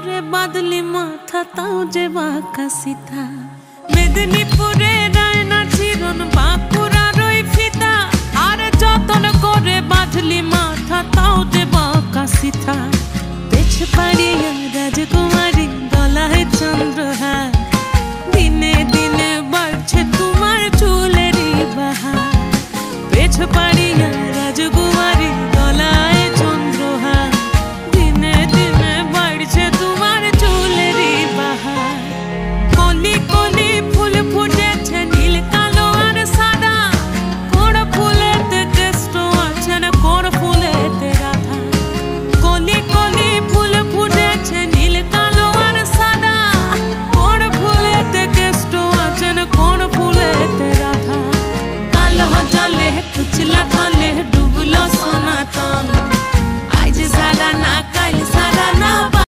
করে বাঁধলি মাথা তাও যে বাঁকা সিথা। মেদিনীপুরে রায়না চিরন বাঁকুড়ার ওই ফিতা, আরে যতন করে বাঁধলি মাথা তাও যে বাঁকা সিথা। পেছ পাড়িয়া রাজকো